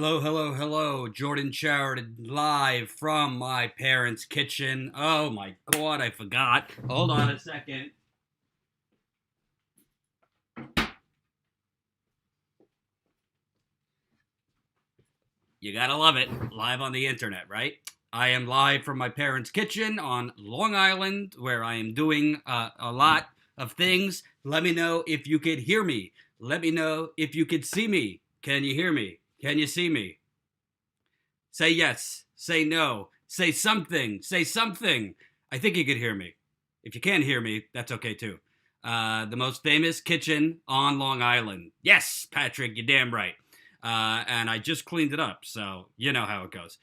Hello, hello, hello. Jordan Sheridan live from my parents' kitchen. Oh my god, I forgot. Hold on a second. You gotta love it. Live on the internet, right? I am live from my parents' kitchen on Long Island, where I am doing a lot of things. Let me know if you could hear me. Let me know if you could see me. Can you hear me? Can you see me? Say yes. Say no. Say something. Say something. I think you could hear me. If you can't hear me, that's okay too. The most famous kitchen on Long Island. Yes, Patrick, you're damn right. And I just cleaned it up, so you know how it goes.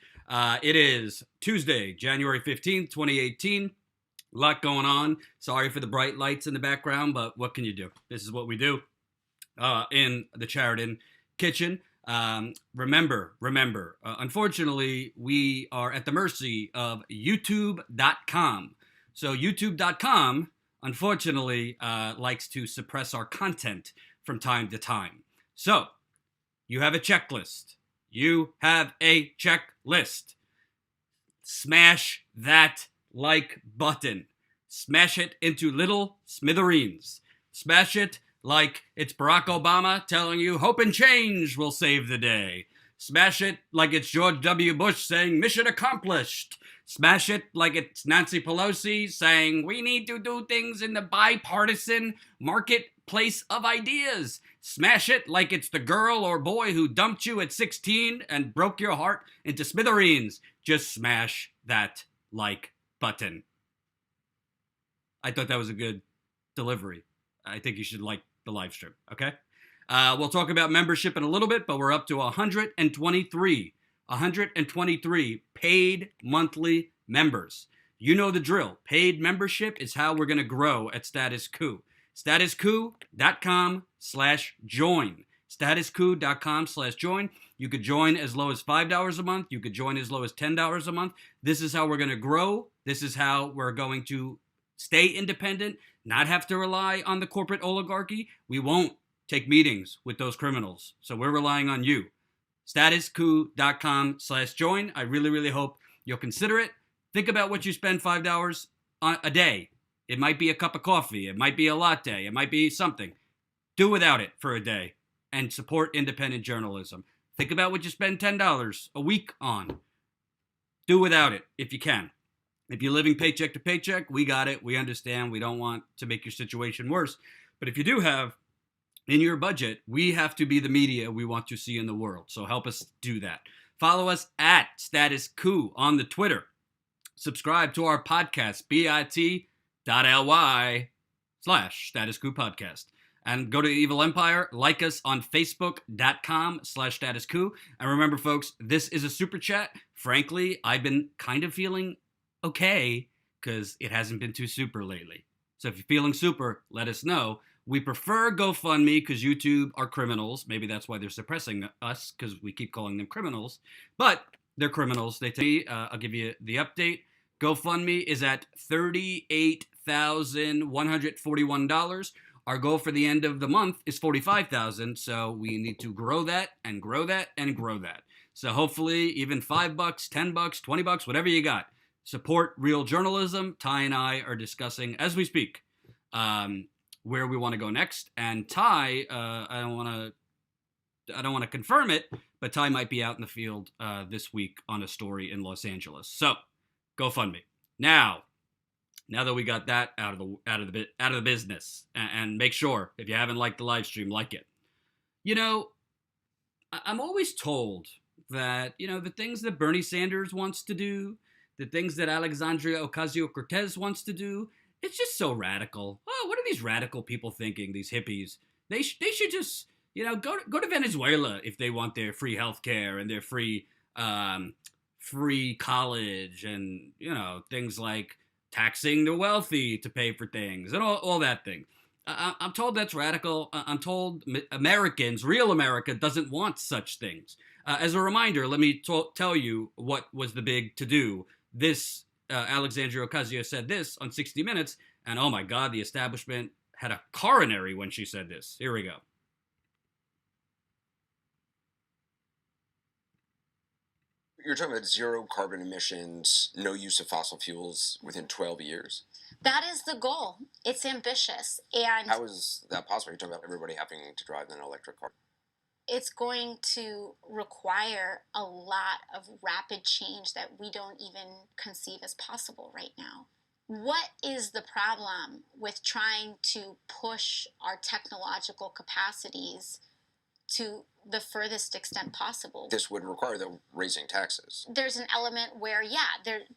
It is Tuesday, January 15th, 2018. A lot going on. Sorry for the bright lights in the background, but what can you do? This is what we do in the Sheridan kitchen. Remember, unfortunately, we are at the mercy of YouTube.com. So YouTube.com, unfortunately, likes to suppress our content from time to time. So you have a checklist. You have a checklist. Smash that like button. Smash it into little smithereens. Smash it like it's Barack Obama telling you hope and change will save the day. Smash it like it's George W. Bush saying mission accomplished. Smash it like it's Nancy Pelosi saying we need to do things in the bipartisan marketplace of ideas. Smash it like it's the girl or boy who dumped you at 16 and broke your heart into smithereens. Just smash that like button. I thought that was a good delivery. I think you should like the live stream, okay? We'll talk about membership in a little bit, but we're up to 123 paid monthly members. You know the drill. Paid membership is how we're going to grow at Status Coup. StatusCoop.com/join. StatusCoop.com/join. You could join as low as $5 a month. You could join as low as $10 a month. This is how we're going to grow. This is how we're going to stay independent, not have to rely on the corporate oligarchy. We won't take meetings with those criminals. So we're relying on you. StatusCoop.com/join. I really, really hope you'll consider it. Think about what you spend $5 a day. It might be a cup of coffee. It might be a latte. It might be something. Do without it for a day and support independent journalism. Think about what you spend $10 a week on. Do without it if you can. If you're living paycheck to paycheck, we got it. We understand. We don't want to make your situation worse. But if you do have in your budget, we have to be the media we want to see in the world. So help us do that. Follow us at Status Coup on the Twitter. Subscribe to our podcast, bit.ly/Status Coup Podcast. And go to Evil Empire. Like us on Facebook.com/Status Coup. And remember, folks, this is a super chat. Frankly, I've been kind of feeling okay because it hasn't been too super lately. So if you're feeling super, let us know. We prefer GoFundMe because YouTube are criminals. Maybe that's why they're suppressing us because we keep calling them criminals. But they're criminals. I'll give you the update. GoFundMe is at $38,141. Our goal for the end of the month is $45,000. So we need to grow that and grow that and grow that. So hopefully even $5, $10, $20, whatever you got. Support real journalism. Ty and I are discussing as we speak where we want to go next. And Ty, I don't want to confirm it, but Ty might be out in the field this week on a story in Los Angeles. So GoFundMe. Now that we got that out of the business, and make sure if you haven't liked the live stream, like it. You know, I'm always told that the things that Bernie Sanders wants to do, the things that Alexandria Ocasio-Cortez wants to do, it's just so radical. Oh, what are these radical people thinking, these hippies? They should just, go to Venezuela if they want their free healthcare and their free college and, things like taxing the wealthy to pay for things and all that thing. I'm told that's radical. I'm told Americans, real America, doesn't want such things. As a reminder, let me tell you what was the big to-do. Alexandria Ocasio said this on 60 Minutes, and oh my God, the establishment had a coronary when she said this. Here we go. You're talking about zero carbon emissions, no use of fossil fuels within 12 years. That is the goal. It's ambitious. And how is that possible? You're talking about everybody having to drive an electric car. It's going to require a lot of rapid change that we don't even conceive as possible right now. What is the problem with trying to push our technological capacities to the furthest extent possible? This would require the raising taxes. There's an element where,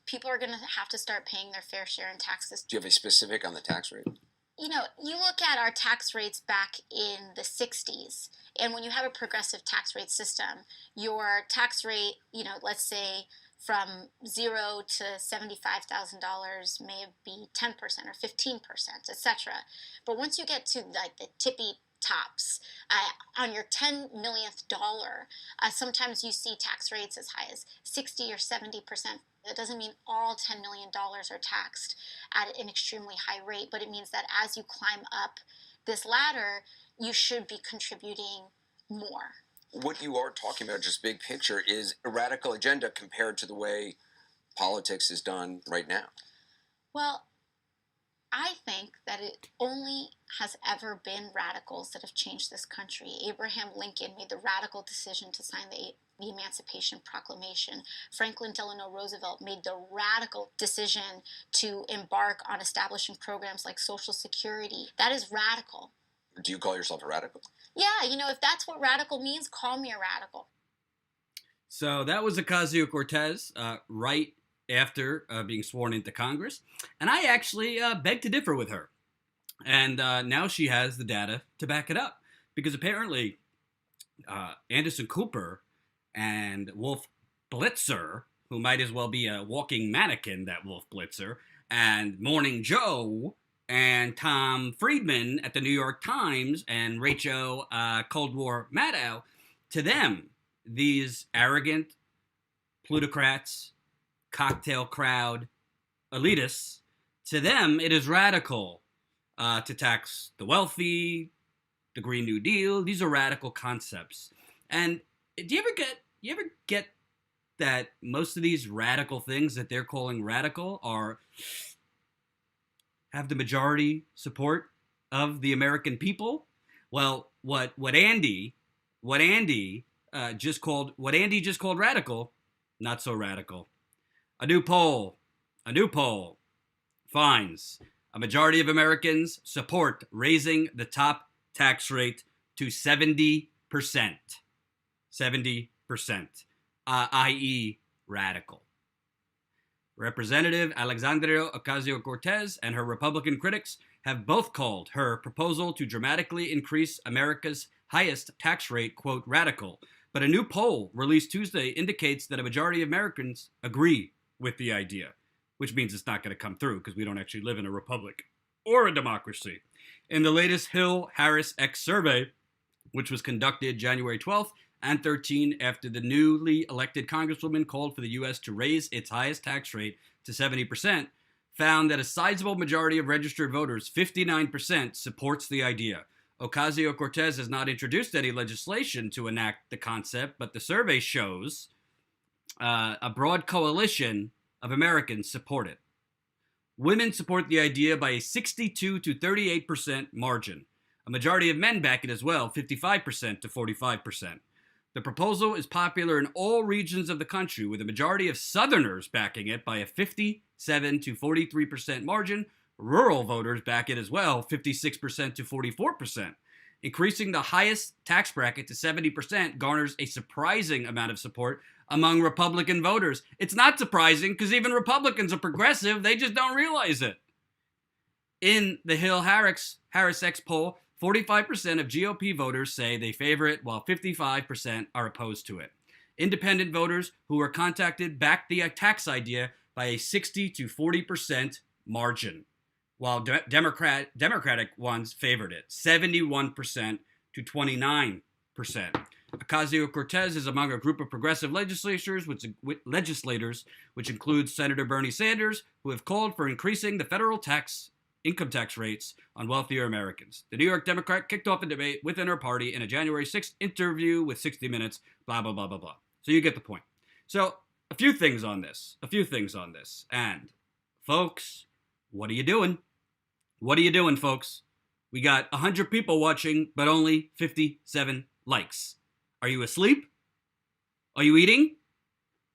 people are going to have to start paying their fair share in taxes. Do you have a specific on the tax rate? You look at our tax rates back in the 60s, and when you have a progressive tax rate system, your tax rate, let's say from $0 to $75,000 may be 10% or 15%, etc. But once you get to like the tippy tops, on your $10 millionth dollar, sometimes you see tax rates as high as 60 or 70%. That doesn't mean all $10 million are taxed at an extremely high rate, but it means that as you climb up this ladder, you should be contributing more. What you are talking about, just big picture, is a radical agenda compared to the way politics is done right now. Well, I think that it only has ever been radicals that have changed this country. Abraham Lincoln made the radical decision to sign the Emancipation Proclamation. Franklin Delano Roosevelt made the radical decision to embark on establishing programs like Social Security. That is radical. Do you call yourself a radical? Yeah, if that's what radical means, call me a radical. So that was Ocasio-Cortez, right after being sworn into Congress. And I actually beg to differ with her. And now she has the data to back it up. Because apparently Anderson Cooper and Wolf Blitzer, who might as well be a walking mannequin, that Wolf Blitzer, and Morning Joe, and Tom Friedman at the New York Times, and Rachel Cold War Maddow, to them, these arrogant plutocrats, cocktail crowd, elitists, to them it is radical to tax the wealthy, the Green New Deal. These are radical concepts. And do you ever get that most of these radical things that they're calling radical have the majority support of the American people? Well, what Andy just called radical, not so radical. A new poll finds a majority of Americans support raising the top tax rate to 70%. 70%, i.e. radical. Representative Alexandria Ocasio-Cortez and her Republican critics have both called her proposal to dramatically increase America's highest tax rate, quote, radical. But a new poll released Tuesday indicates that a majority of Americans agree with the idea, which means it's not going to come through because we don't actually live in a republic or a democracy. In the latest Hill-Harris-X survey, which was conducted January 12th and 13th after the newly elected congresswoman called for the U.S. to raise its highest tax rate to 70%, found that a sizable majority of registered voters, 59%, supports the idea. Ocasio-Cortez has not introduced any legislation to enact the concept, but the survey shows a broad coalition of Americans support it. Women support the idea by a 62 to 38% margin. A majority of men back it as well, 55% to 45%. The proposal is popular in all regions of the country, with a majority of Southerners backing it by a 57 to 43% margin. Rural voters back it as well, 56% to 44%. Increasing the highest tax bracket to 70% garners a surprising amount of support among Republican voters. It's not surprising because even Republicans are progressive. They just don't realize it. In the Hill-Harris-X poll, 45% of GOP voters say they favor it, while 55% are opposed to it. Independent voters who were contacted backed the tax idea by a 60 to 40% margin, while Democratic ones favored it, 71% to 29%. Ocasio-Cortez is among a group of progressive legislators, which includes Senator Bernie Sanders, who have called for increasing the federal income tax rates on wealthier Americans. The New York Democrat kicked off a debate within her party in a January 6th interview with 60 Minutes, blah, blah, blah, blah, blah. So you get the point. So a few things on this. And, folks, what are you doing? What are you doing, folks? We got 100 people watching, but only 57 likes. Are you asleep? Are you eating?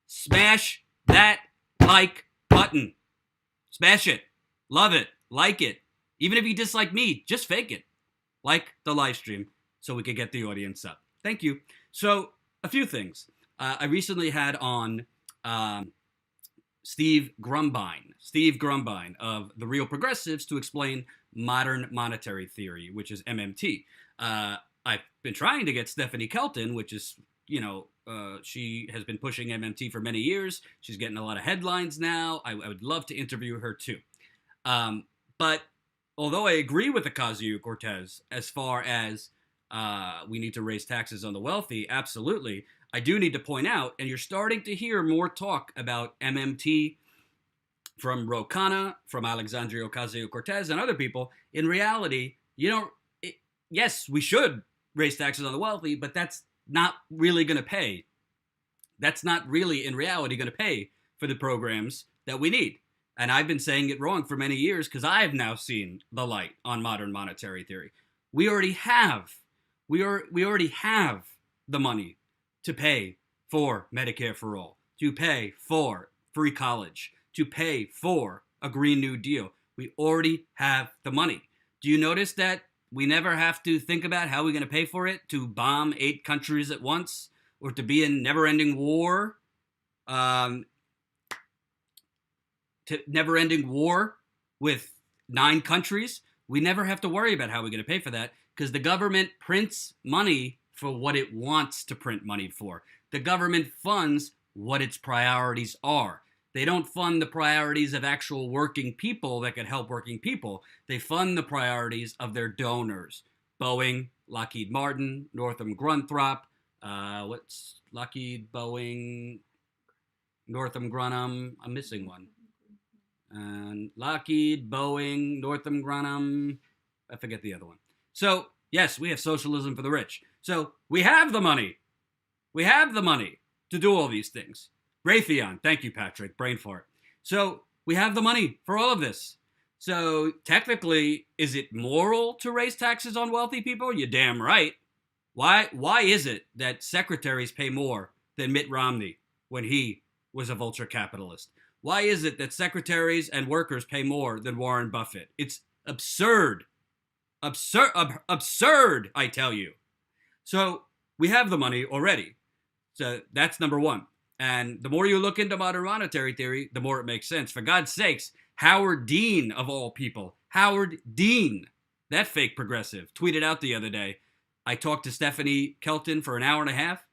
Smash that like button. Smash it. Love it. Like it. Even if you dislike me, just fake it. Like the live stream so we could get the audience up. Thank you. So, a few things. I recently had on Steve Grumbine of The Real Progressives to explain modern monetary theory, which is MMT. I've been trying to get Stephanie Kelton, which is, she has been pushing MMT for many years. She's getting a lot of headlines now. I would love to interview her too. But although I agree with Ocasio-Cortez as far as we need to raise taxes on the wealthy, absolutely, I do need to point out, and you're starting to hear more talk about MMT from Ro Khanna, from Alexandria Ocasio-Cortez, and other people. In reality, yes, we should raise taxes on the wealthy, but that's not really going to pay. That's not really, in reality, going to pay for the programs that we need. And I've been saying it wrong for many years because I've now seen the light on modern monetary theory. We already have the money to pay for Medicare for all, to pay for free college, to pay for a Green New Deal. We already have the money. Do you notice that we never have to think about how we're going to pay for it, to bomb 8 countries at once, or to be in never-ending war? Never-ending war with 9 countries. We never have to worry about how we're going to pay for that because the government prints money for what it wants to print money for. The government funds what its priorities are. They don't fund the priorities of actual working people that could help working people. They fund the priorities of their donors. Boeing, Lockheed Martin, Northrop Grumman, what's Lockheed, Boeing, Northrop Grumman, I'm missing one. And Lockheed, Boeing, Northrop Grumman, I forget the other one. So, yes, we have socialism for the rich. So, we have the money. We have the money to do all these things. Raytheon, thank you, Patrick, brain fart. So, we have the money for all of this. So, technically, is it moral to raise taxes on wealthy people? You're damn right. Why is it that secretaries pay more than Mitt Romney when he was a vulture capitalist? Why is it that secretaries and workers pay more than Warren Buffett? It's absurd. Absurd, I tell you. So we have the money already. So that's number one. And the more you look into modern monetary theory, the more it makes sense. For God's sakes, Howard Dean, of all people, Howard Dean, that fake progressive, tweeted out the other day, I talked to Stephanie Kelton for an hour and a half,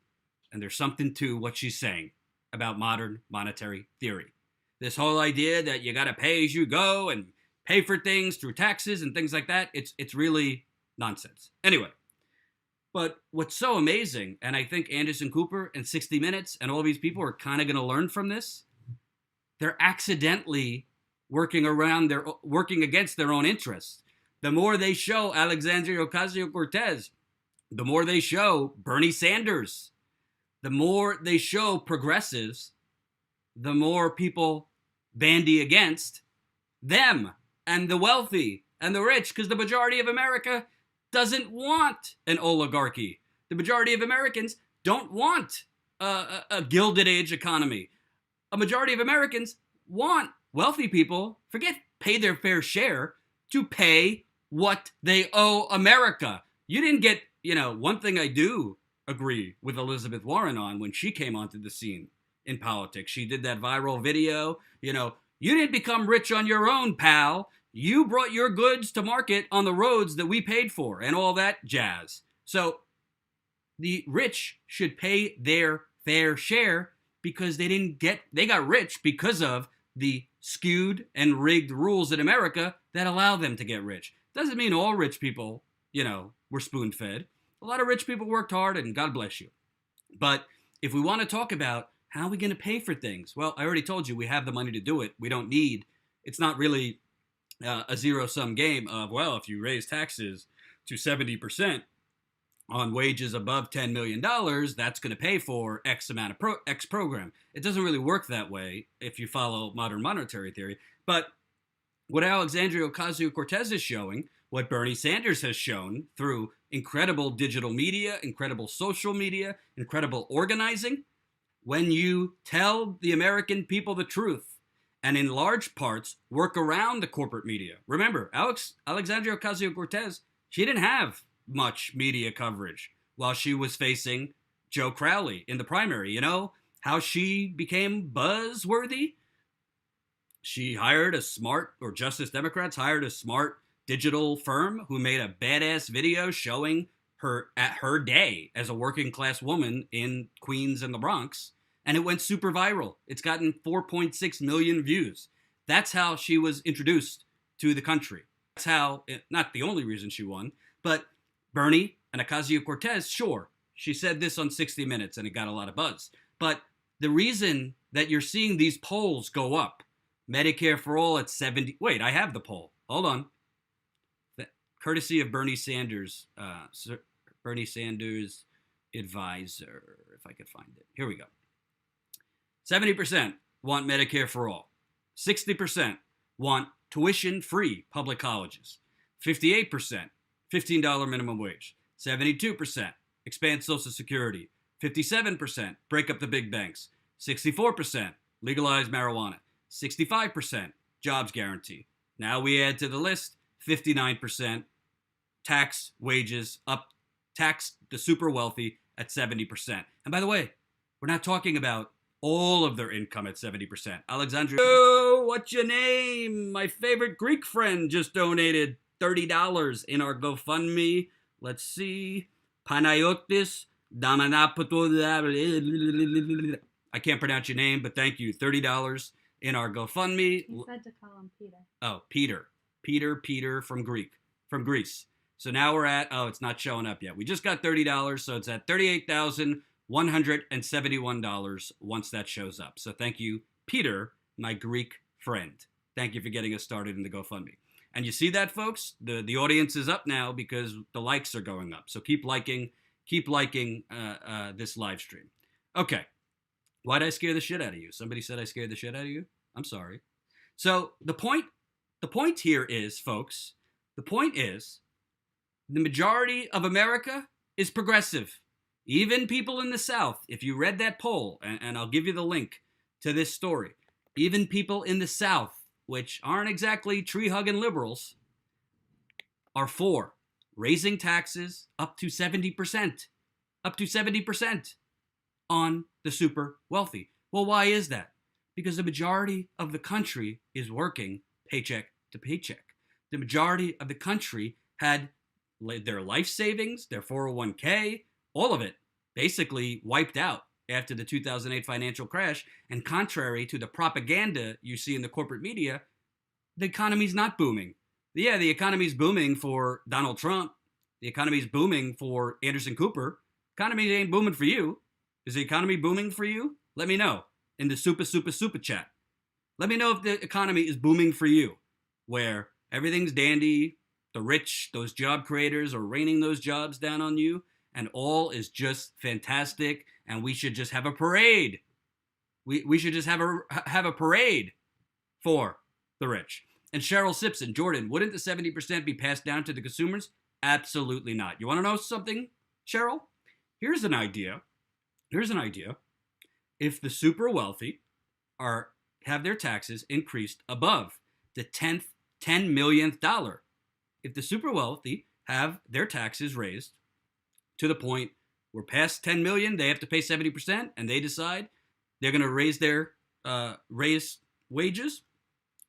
and there's something to what she's saying about modern monetary theory. This whole idea that you got to pay as you go and pay for things through taxes and things like that, it's really nonsense. Anyway, but what's so amazing, and I think Anderson Cooper and 60 Minutes and all these people are kind of going to learn from this, they're accidentally working against their own interests. The more they show Alexandria Ocasio-Cortez, the more they show Bernie Sanders, the more they show progressives, the more people bandy against them and the wealthy and the rich, because the majority of America doesn't want an oligarchy. The majority of Americans don't want a Gilded Age economy. A majority of Americans want wealthy people, pay their fair share, to pay what they owe America. You didn't get, one thing I do agree with Elizabeth Warren on when she came onto the scene in politics. She did that viral video, you didn't become rich on your own, pal. You brought your goods to market on the roads that we paid for and all that jazz. So the rich should pay their fair share because they got rich because of the skewed and rigged rules in America that allow them to get rich. Doesn't mean all rich people, were spoon-fed. A lot of rich people worked hard, and God bless you. But if we want to talk about how are we going to pay for things, well, I already told you we have the money to do it. We don't need, it's not really a zero-sum game of, well, if you raise taxes to 70%, on wages above $10 million, that's going to pay for X amount of X program. It doesn't really work that way if you follow modern monetary theory. But what Alexandria Ocasio-Cortez is showing, what Bernie Sanders has shown through incredible digital media, incredible social media, incredible organizing, when you tell the American people the truth and in large parts work around the corporate media. Remember, Alexandria Ocasio-Cortez, she didn't have much media coverage while she was facing Joe Crowley in the primary. You know how she became buzzworthy? She hired a smart, or Justice Democrats hired a smart digital firm who made a badass video showing her at her day as a working class woman in Queens and the Bronx, and it went super viral. It's gotten 4.6 million views. That's how she was introduced to the country. That's how, not the only reason she won, but Bernie and Ocasio-Cortez, sure, she said this on 60 Minutes and it got a lot of buzz. But the reason that you're seeing these polls go up, Medicare for all at 70, wait, I have the poll. Hold on. Courtesy of Bernie Sanders, Bernie Sanders advisor, if I could find it. Here we go. 70% want Medicare for all. 60% want tuition-free public colleges. 58%, $15 minimum wage. 72%, expand Social Security. 57%, break up the big banks. 64%, legalize marijuana. 65%, jobs guarantee. Now we add to the list 59%, tax wages up, tax the super wealthy at 70%. And by the way, we're not talking about all of their income at 70%. Alexandria, oh, what's your name? My favorite Greek friend just donated $30 in our GoFundMe. Let's see. Panayotis Damanapatoda. I can't pronounce your name, but thank you. $30 in our GoFundMe. You said to call him Peter. Oh, Peter from Greece. So now we're at, oh, it's not showing up yet. We just got $30, so it's at $38,171 once that shows up. So thank you, Peter, my Greek friend. Thank you for getting us started in the GoFundMe. And you see that, folks? The audience is up now because the likes are going up. So keep liking this live stream. Okay. Why'd I scare the shit out of you? Somebody said I scared the shit out of you? I'm sorry. So the point here is, folks, the point is the majority of America is progressive. Even people in the South, if you read that poll, and I'll give you the link to this story, even people in the South, which aren't exactly tree-hugging liberals, are for raising taxes up to 70%. Up to 70% on the super wealthy. Well, why is that? Because the majority of the country is working paycheck to paycheck. The majority of the country had their life savings, their 401k, all of it basically wiped out after the 2008 financial crash. And contrary to the propaganda you see in the corporate media, the economy's not booming. Yeah, the economy's booming for Donald Trump. The economy's booming for Anderson Cooper. Economy ain't booming for you. Is the economy booming for you? Let me know in the super chat. Let me know if the economy is booming for you, where everything's dandy, the rich, those job creators are raining those jobs down on you, and all is just fantastic, and we should just have a parade. We should just have a parade for the rich. And Cheryl Simpson, Jordan, wouldn't the 70% be passed down to the consumers? Absolutely not. You want to know something, Cheryl? Here's an idea. If the super wealthy have their taxes increased above the 10 millionth dollar, if the super wealthy have their taxes raised to the point where past 10 million, they have to pay 70%, and they decide they're going to raise their raise wages.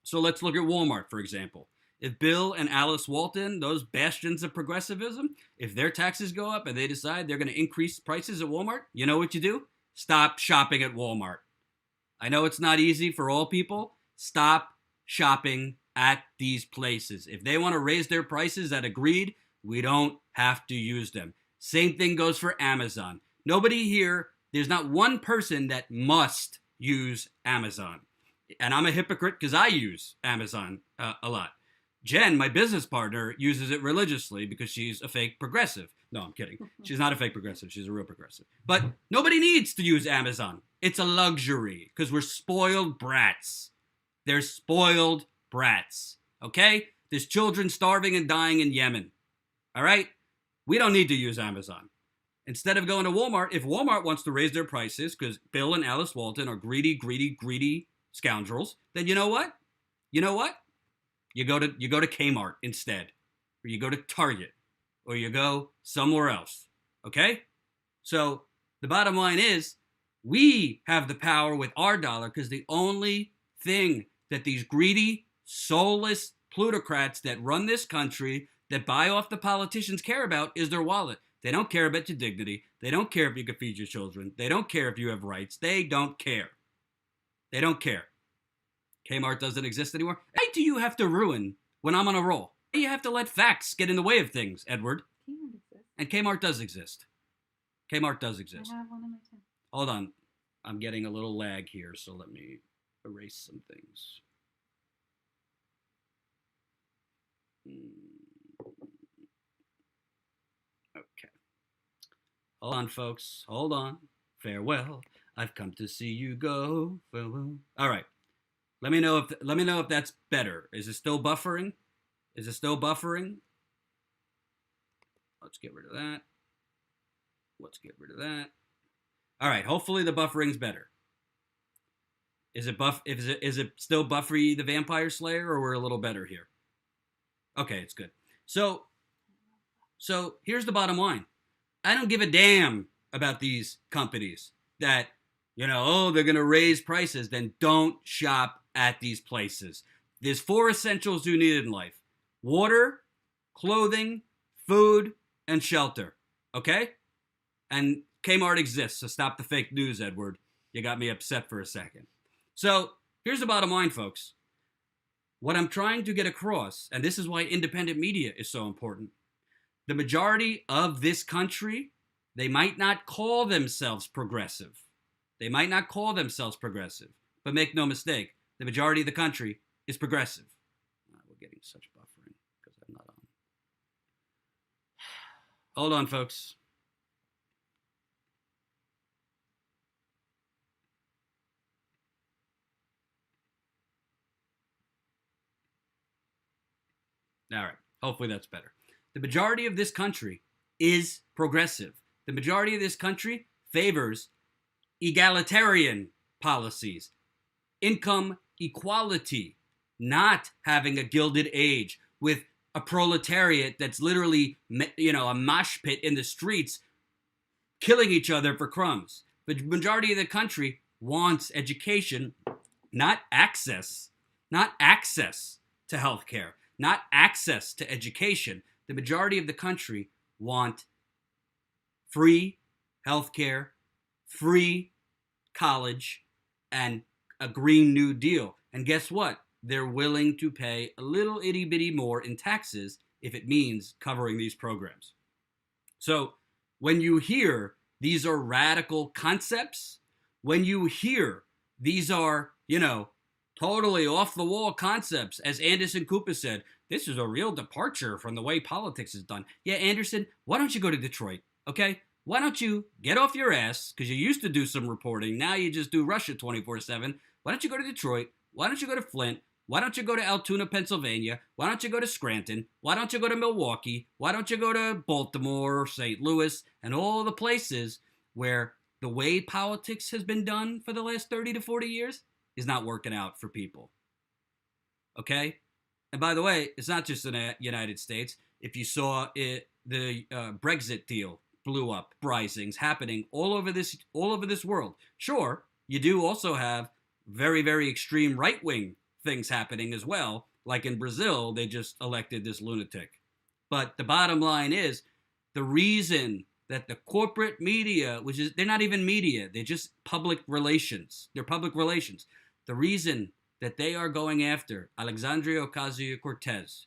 So let's look at Walmart, for example. If Bill and Alice Walton, those bastions of progressivism, if their taxes go up and they decide they're going to increase prices at Walmart, you know what you do? Stop shopping at Walmart. I know it's not easy for all people. Stop shopping at these places. If they want to raise their prices at agreed, we don't have to use them. Same thing goes for Amazon. Nobody here, there's not one person that must use Amazon. And I'm a hypocrite because I use Amazon a lot. Jen, my business partner, uses it religiously because she's a fake progressive. No, I'm kidding. She's not a fake progressive. She's a real progressive. But nobody needs to use Amazon. It's a luxury because we're spoiled brats. They're spoiled brats. Okay? There's children starving and dying in Yemen. All right? We don't need to use Amazon. Instead of going to Walmart, if Walmart wants to raise their prices because Bill and Alice Walton are greedy scoundrels, then you know what? You know what? You go to Kmart instead, or you go to Target, or you go somewhere else. Okay? So the bottom line is we have the power with our dollar because the only thing that these greedy, soulless plutocrats that run this country, that buy off the politicians care about is their wallet. They don't care about your dignity. They don't care if you can feed your children. They don't care if you have rights. They don't care. They don't care. Kmart doesn't exist anymore. Why do you have to ruin when I'm on a roll? Why do you have to let facts get in the way of things, Edward? Kmart exists. And Kmart does exist. Kmart does exist. I have one in my town. Hold on. I'm getting a little lag here, so let me erase some things. Okay. Hold on, folks. Hold on. Farewell. I've come to see you go. Farewell. All right. Let me know if that's better. Is it still buffering? Is it still buffering? Let's get rid of that. Let's get rid of that. All right. Hopefully the buffering's better. Is it still Buffy the Vampire Slayer, or we're a little better here? Okay, it's good. So here's the bottom line. I don't give a damn about these companies that, they're going to raise prices. Then don't shop at these places. There's 4 essentials you need in life: water, clothing, food, and shelter. Okay? And Kmart exists, so stop the fake news, Edward. You got me upset for a second. So here's the bottom line, folks. What I'm trying to get across, and this is why independent media is so important, the majority of this country, they might not call themselves progressive. They might not call themselves progressive, but make no mistake, the majority of the country is progressive. We're getting such buffering because I'm not on. Hold on, folks. All right. Hopefully that's better. The majority of this country is progressive. The majority of this country favors egalitarian policies, income equality, not having a gilded age with a proletariat that's literally, a mosh pit in the streets killing each other for crumbs. The majority of the country wants education, not access to healthcare. Not access to education. The majority of the country want free healthcare, free college, and a Green New Deal. And guess what? They're willing to pay a little itty bitty more in taxes if it means covering these programs. So when you hear these are radical concepts, when you hear these are, totally off-the-wall concepts. As Anderson Cooper said, this is a real departure from the way politics is done. Yeah, Anderson, why don't you go to Detroit, okay? Why don't you get off your ass, because you used to do some reporting, now you just do Russia 24/7. Why don't you go to Detroit? Why don't you go to Flint? Why don't you go to Altoona, Pennsylvania? Why don't you go to Scranton? Why don't you go to Milwaukee? Why don't you go to Baltimore, St. Louis, and all the places where the way politics has been done for the last 30 to 40 years is not working out for people. Okay? And by the way, it's not just in the United States. If you saw it, the Brexit deal blew up, uprisings happening all over this world. Sure, you do also have very, very extreme right-wing things happening as well. Like in Brazil, they just elected this lunatic. But the bottom line is, the reason that the corporate media, they're not even media, they're just public relations. They're public relations. The reason that they are going after Alexandria Ocasio-Cortez,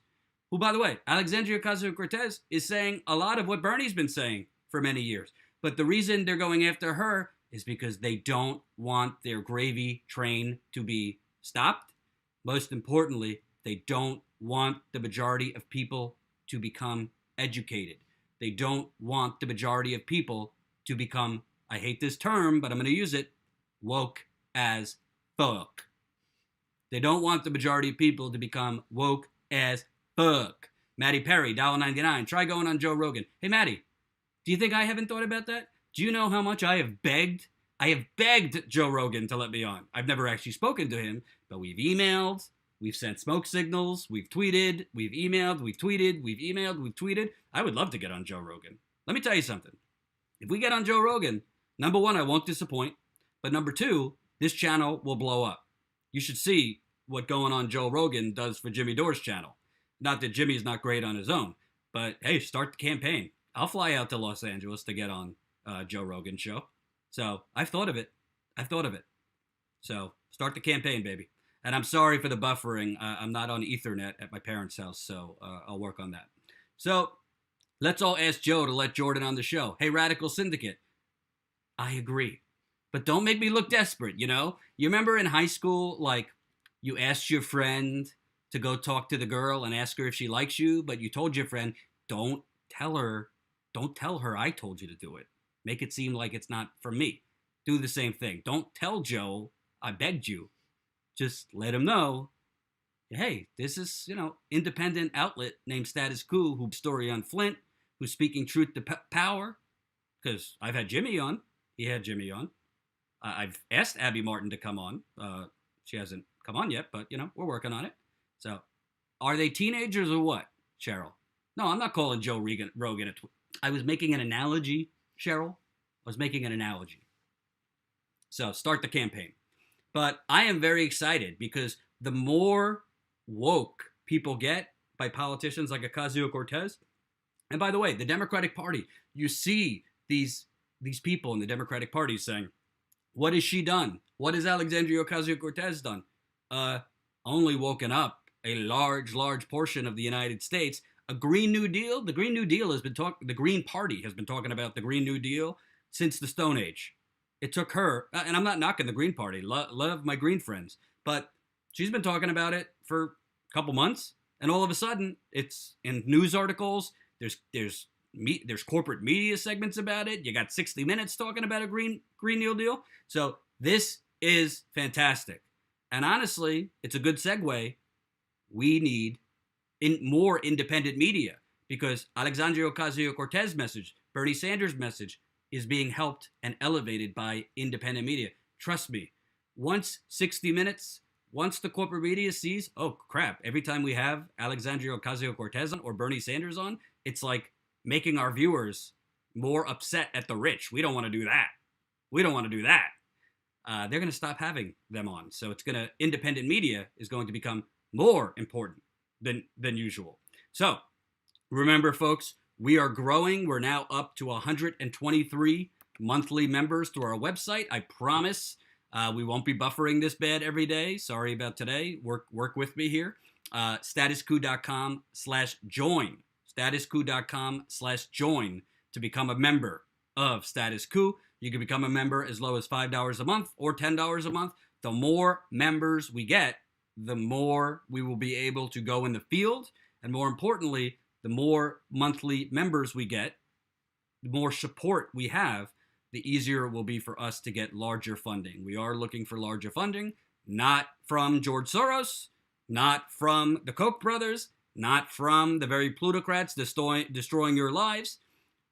who, by the way, Alexandria Ocasio-Cortez is saying a lot of what Bernie's been saying for many years. But the reason they're going after her is because they don't want their gravy train to be stopped. Most importantly, they don't want the majority of people to become educated. They don't want the majority of people to become, I hate this term, but I'm going to use it, woke as fuck. They don't want the majority of people to become woke as fuck. Maddie Perry, $1.99. Try going on Joe Rogan. Hey, Maddie, do you think I haven't thought about that? Do you know how much I have begged? I have begged Joe Rogan to let me on. I've never actually spoken to him, but we've emailed, we've sent smoke signals, we've tweeted, we've emailed, we've tweeted, we've emailed, we've tweeted. I would love to get on Joe Rogan. Let me tell you something. If we get on Joe Rogan, number one, I won't disappoint. But number two, this channel will blow up. You should see what going on Joe Rogan does for Jimmy Dore's channel. Not that Jimmy's not great on his own, but hey, start the campaign. I'll fly out to Los Angeles to get on Joe Rogan's show. So I've thought of it. So start the campaign, baby. And I'm sorry for the buffering. I'm not on Ethernet at my parents' house, so I'll work on that. So let's all ask Joe to let Jordan on the show. Hey, Radical Syndicate. I agree. But don't make me look desperate, you know? You remember in high school, like, you asked your friend to go talk to the girl and ask her if she likes you, but you told your friend, don't tell her I told you to do it. Make it seem like it's not for me. Do the same thing. Don't tell Joe I begged you. Just let him know, hey, this is, independent outlet named Status Quo, who's story on Flint, who's speaking truth to power. Because I've had Jimmy on. He had Jimmy on. I've asked Abby Martin to come on. She hasn't come on yet, but, we're working on it. So, are they teenagers or what, Cheryl? No, I'm not calling Joe Rogan I was making an analogy, Cheryl. I was making an analogy. So, start the campaign. But I am very excited because the more woke people get by politicians like Ocasio-Cortez, and by the way, the Democratic Party, you see these people in the Democratic Party saying, what has she done? What has Alexandria Ocasio-Cortez done? Only woken up a large portion of the United States. A Green New Deal? The Green New Deal the Green Party has been talking about the Green New Deal since the Stone Age. It took her, and I'm not knocking the Green Party, love my Green friends, but she's been talking about it for a couple months, and all of a sudden, it's in news articles, there's corporate media segments about it, you got 60 Minutes talking about a Green New Deal, so this is fantastic. And honestly, it's a good segue. We need more independent media, because Alexandria Ocasio-Cortez message, Bernie Sanders message, is being helped and elevated by independent media. Trust me, once 60 Minutes, once the corporate media sees, oh crap, every time we have Alexandria Ocasio-Cortez on or Bernie Sanders on, it's like making our viewers more upset at the rich. We don't want to do that. They're going to stop having them on. So independent media is going to become more important than usual. So remember, folks, we are growing. We're now up to 123 monthly members through our website. I promise we won't be buffering this bad every day. Sorry about today. Work with me here. Statusquo.com/join. Statusquo.com/join to become a member of Status Quo. You can become a member as low as $5 a month or $10 a month. The more members we get, the more we will be able to go in the field. And more importantly, the more monthly members we get, the more support we have, the easier it will be for us to get larger funding. We are looking for larger funding, not from George Soros, not from the Koch brothers, not from the very plutocrats destroying your lives,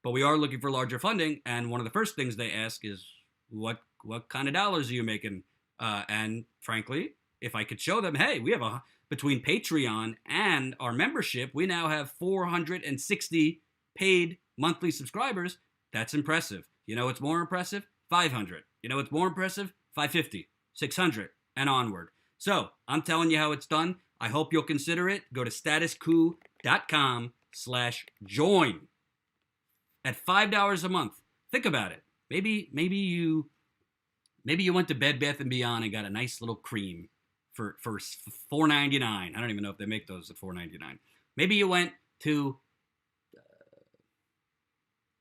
but we are looking for larger funding. And one of the first things they ask is, what kind of dollars are you making? And frankly, if I could show them, hey, we have between Patreon and our membership, we now have 460 paid monthly subscribers. That's impressive. You know what's more impressive? 500. You know what's more impressive? 550, 600, and onward. So I'm telling you how it's done. I hope you'll consider it. Go to statusquo.com/join at $5 a month. Think about it. Maybe you went to Bed Bath & Beyond and got a nice little cream for $4.99. I don't even know if they make those at $4.99. Maybe you went to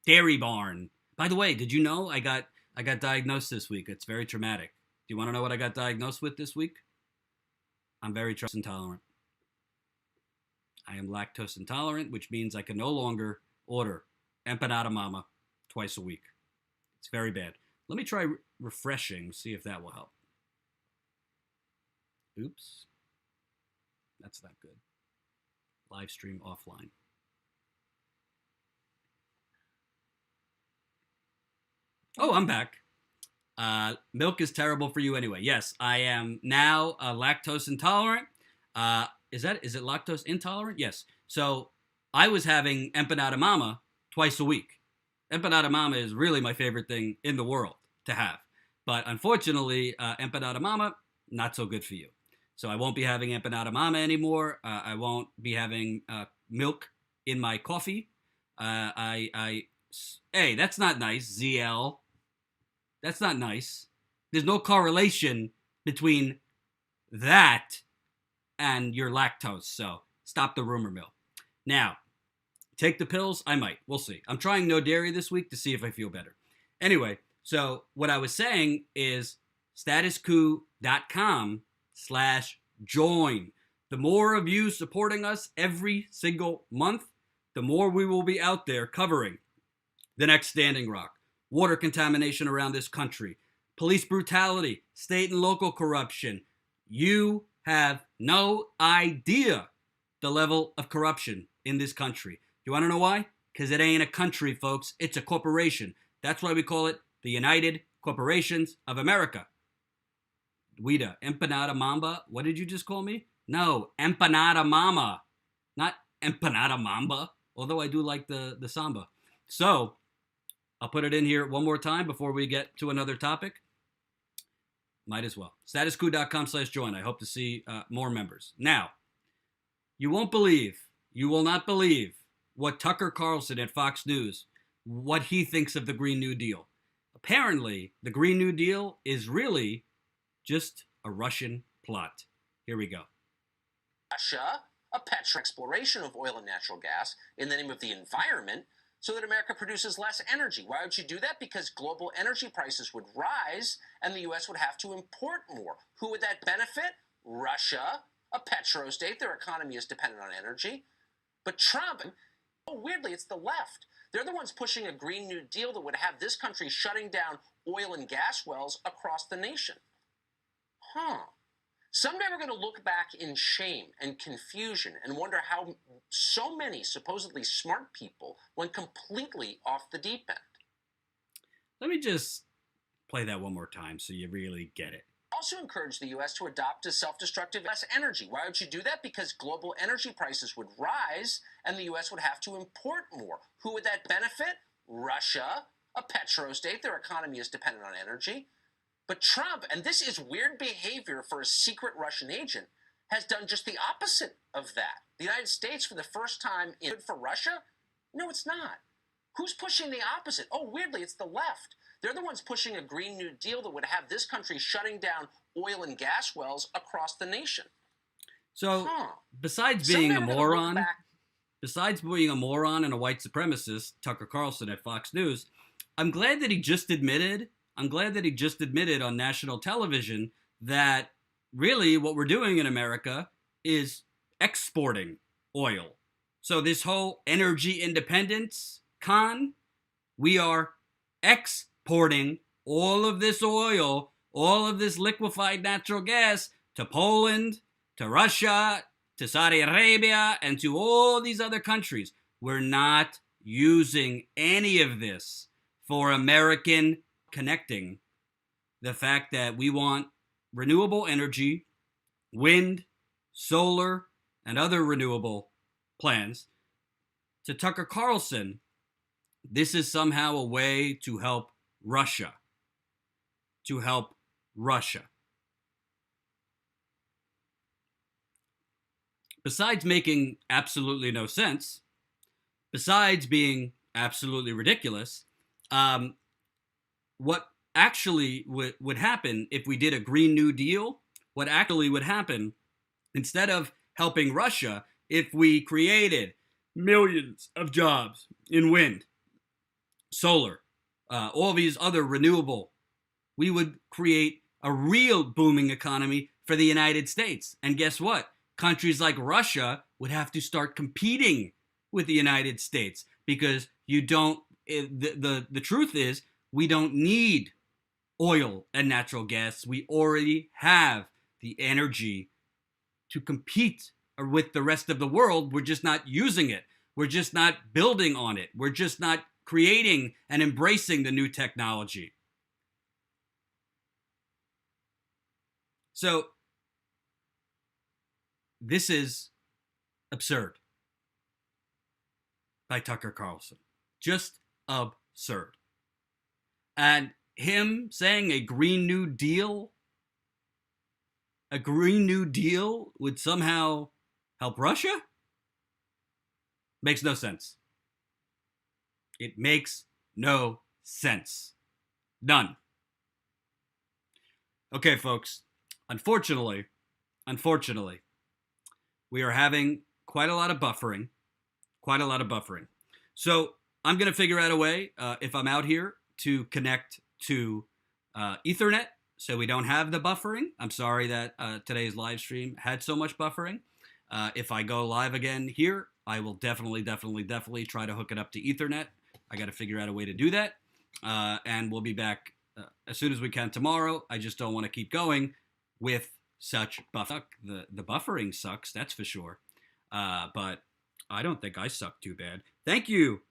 Dairy Barn. By the way, did you know I got diagnosed this week? It's very traumatic. Do you want to know what I got diagnosed with this week? I'm very lactose intolerant. I am lactose intolerant, which means I can no longer order empanada mama twice a week. It's very bad. Let me try refreshing, see if that will help. Oops. That's not good. Live stream offline. Oh, I'm back. Milk is terrible for you anyway. Yes, I am now lactose intolerant. Is it lactose intolerant? Yes. So I was having empanada mama twice a week. Empanada mama is really my favorite thing in the world to have. But unfortunately, empanada mama, not so good for you. So I won't be having empanada mama anymore. I won't be having milk in my coffee. Hey, that's not nice, ZL. That's not nice. There's no correlation between that and your lactose. So stop the rumor mill. Now, take the pills? I might. We'll see. I'm trying no dairy this week to see if I feel better. Anyway, so what I was saying is statusquo.com/join. The more of you supporting us every single month, the more we will be out there covering the next Standing Rock, water contamination around this country, police brutality, state and local corruption. You have no idea the level of corruption in this country. You want to know why? Because it ain't a country, folks. It's a corporation. That's why we call it the United Corporations of America. Guida, empanada mamba. What did you just call me? No, empanada mama. Not empanada mamba, although I do like the samba. So, I'll put it in here one more time before we get to another topic. Might as well. Statusquo.com/join. I hope to see more members. Now, you won't believe, you will not believe what Tucker Carlson at Fox News, what he thinks of the Green New Deal. Apparently, the Green New Deal is really just a Russian plot. Here we go. Russia, a petro exploration of oil and natural gas in the name of the environment, so that America produces less energy. Why would you do that? Because global energy prices would rise and the U.S. would have to import more. Who would that benefit? Russia, a petrostate. Their economy is dependent on energy. But Trump, oh, weirdly, it's the left. They're the ones pushing a Green New Deal that would have this country shutting down oil and gas wells across the nation. Someday we're going to look back in shame and confusion and wonder how so many supposedly smart people went completely off the deep end. Let me just play that one more time so you really get it. Also encourage the U.S. to adopt a self-destructive less energy. Why would you do that? Because global energy prices would rise and the U.S. would have to import more. Who would that benefit? Russia, a petrostate. Their economy is dependent on energy. But Trump, and this is weird behavior for a secret Russian agent, has done just the opposite of that. The United States, for the first time, is good for Russia? No, it's not. Who's pushing the opposite? Oh, weirdly, it's the left. They're the ones pushing a Green New Deal that would have this country shutting down oil and gas wells across the nation. So, besides being a moron and a white supremacist, Tucker Carlson at Fox News, I'm glad that he just admitted on national television that really what we're doing in America is exporting oil. So this whole energy independence we are exporting all of this oil, all of this liquefied natural gas to Poland, to Russia, to Saudi Arabia, and to all these other countries. We're not using any of this for American connecting the fact that we want renewable energy, wind, solar, and other renewable plans. To Tucker Carlson, this is somehow a way to help Russia. Besides making absolutely no sense, besides being absolutely ridiculous, what actually would happen if we did a Green New Deal, what actually would happen, instead of helping Russia, if we created millions of jobs in wind, solar, all these other renewable, we would create a real booming economy for the United States. And guess what? Countries like Russia would have to start competing with the United States because You don't. The truth is, we don't need oil and natural gas. We already have the energy to compete with the rest of the world. We're just not using it. We're just not building on it. We're just not creating and embracing the new technology. So this is absurd by Tucker Carlson. Just absurd. And him saying a Green New Deal would somehow help Russia? Makes no sense. It makes no sense. None. Okay, folks. Unfortunately, we are having quite a lot of buffering. So I'm going to figure out a way, if I'm out here, to connect to Ethernet so we don't have the buffering. I'm sorry that today's live stream had so much buffering. If I go live again here, I will definitely try to hook it up to Ethernet. I got to figure out a way to do that. And we'll be back as soon as we can tomorrow. I just don't want to keep going with such buff. The buffering sucks, that's for sure. But I don't think I suck too bad. Thank you,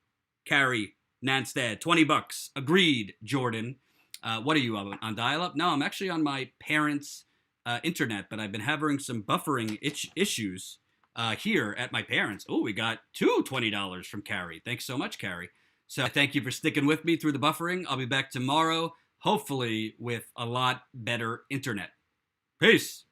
Carrie Nanstad. $20. Agreed, Jordan. What are you on dial-up? No, I'm actually on my parents' internet, but I've been having some buffering issues here at my parents'. Oh, we got two $20 from Carrie. Thanks so much, Carrie. So thank you for sticking with me through the buffering. I'll be back tomorrow, hopefully with a lot better internet. Peace.